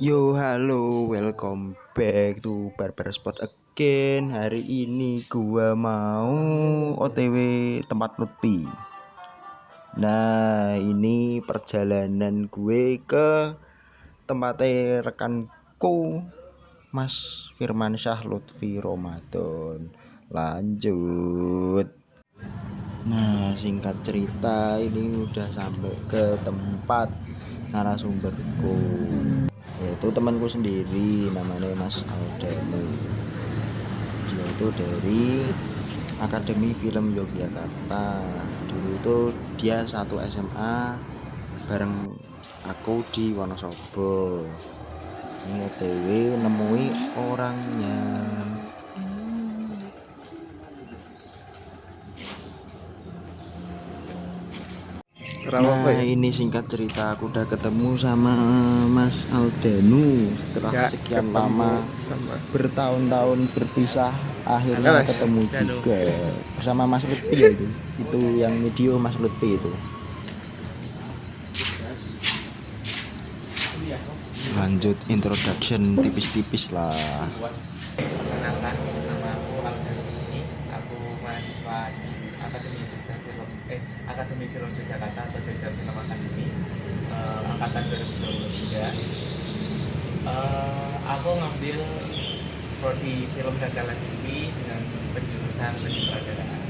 Yo, halo, welcome back to Barber Spot again. Hari ini gua mau OTW tempat Lutfi. Nah, ini perjalanan gue ke tempatnya rekanku Mas Firmansyah Lutfi Ramadan. Lanjut. Nah, singkat cerita ini udah sampai ke tempat narasumberku, yaitu temanku sendiri, namanya Mas Aldanu. Dia itu dari Akademi Film Yogyakarta. Dulu itu dia satu SMA bareng aku di Wonosobo. Ini OTW nemui orangnya. Nah, ini singkat cerita, aku udah ketemu sama Mas Aldanu setelah sekian lama bertahun-tahun berpisah, akhirnya ketemu juga bersama Mas Lutfi ya, itu yang video Mas Lutfi itu. Lanjut introduction tipis-tipis lah. Perkenalkan, nama aku Aldanu di sini. Aku mahasiswa di Akademi Film Yogyakarta atau Jogja Film Academy, angkatan 2023. Aku ngambil prodi film dan televisi dengan penjurusan penyutradaraan.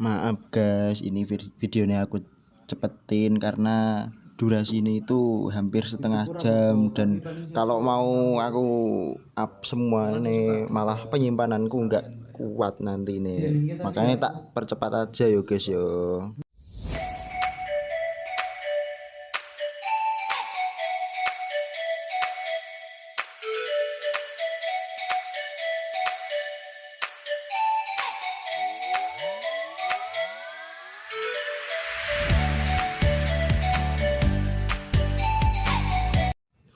Maaf guys, ini videonya aku cepetin karena durasi ini itu hampir setengah jam, dan kalau mau aku up semua ini malah penyimpananku nggak kuat nanti nih, makanya tak percepat aja yo guys yo.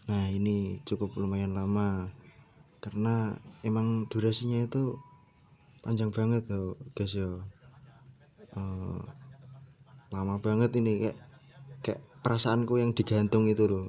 Nah, ini cukup lumayan lama karena emang durasinya itu panjang banget tuh guys yo. Lama banget ini, kayak perasaanku yang digantung itu loh.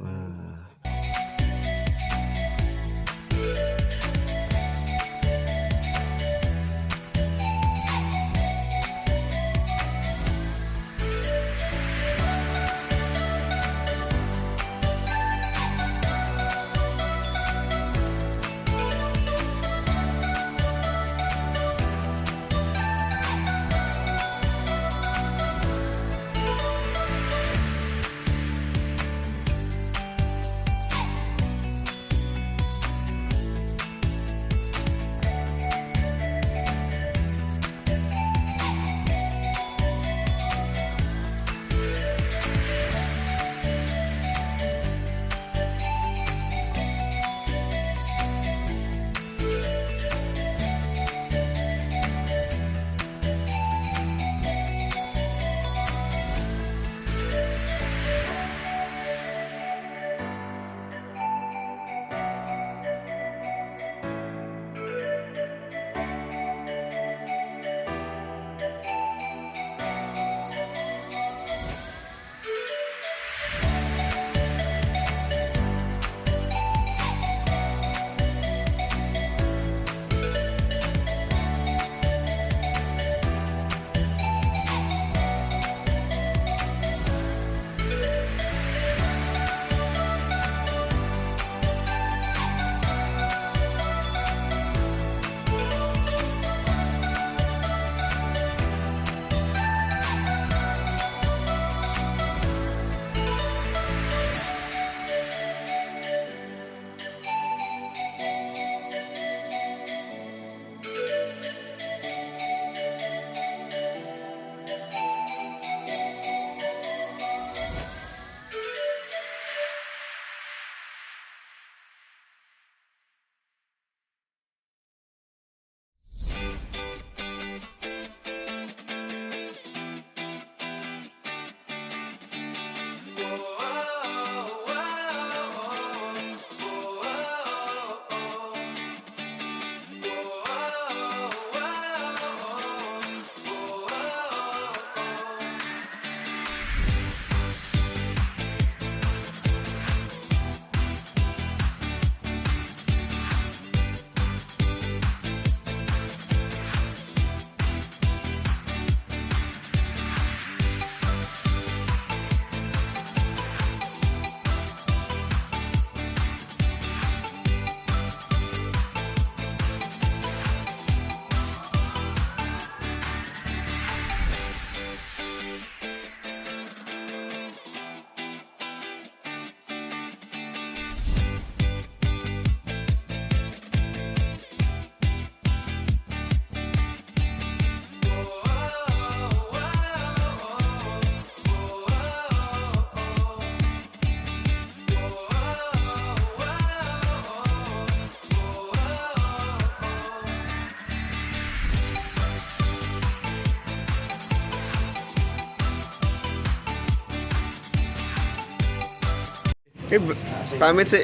Pamit sih.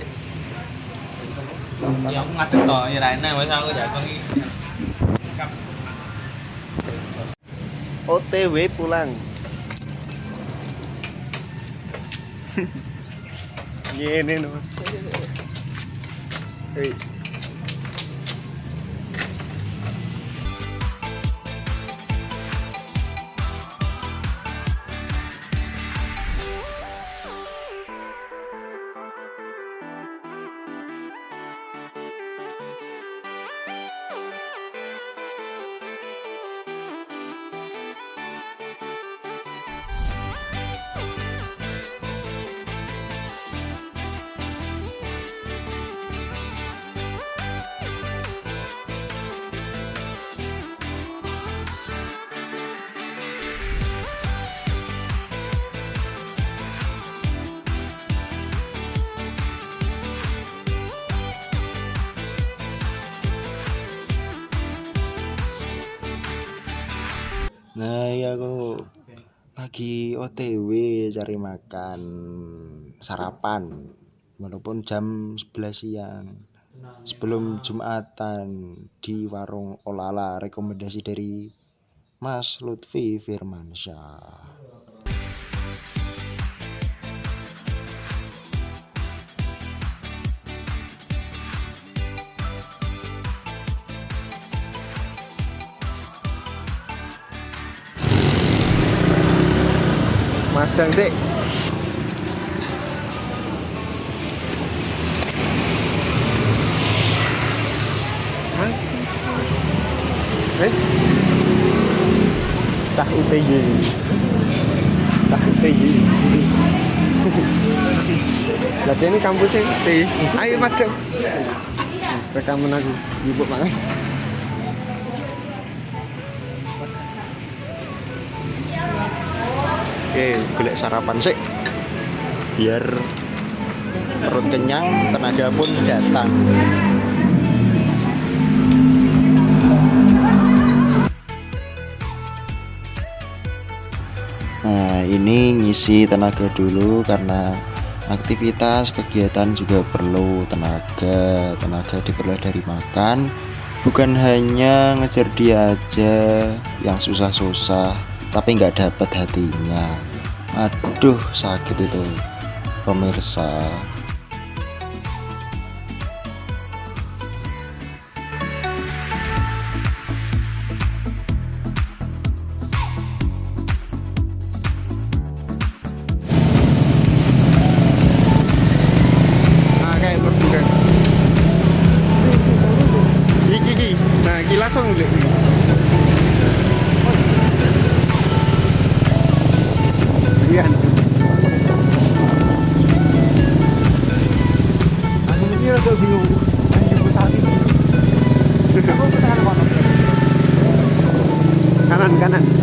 Ya aku ngadep to, ya ra enak wis aku ya iki. OTW pulang. Gini no. Hei. Nah, ya aku lagi OTW cari makan sarapan walaupun jam 11 siang sebelum Jumatan di warung Olala, rekomendasi dari Mas Lutfi Firmansyah. Madang sih. Cah UTY. Cah UTY. Berarti ini kampusnya UTY. Ayo madang. Rekaman aku. Ibu makan. Oke, golek sarapan sih biar perut kenyang, tenaga pun datang. Nah, ini ngisi tenaga dulu karena aktivitas kegiatan juga perlu tenaga. Tenaga diperoleh dari makan, bukan hanya ngejar dia aja yang susah-susah tapi nggak dapet hatinya. Aduh, sakit itu pemirsa. Kayak berbuka. Iki. Nah, iki langsung dulu. Iya. Aku ini udah bingung. Ayo sapi. Kanan.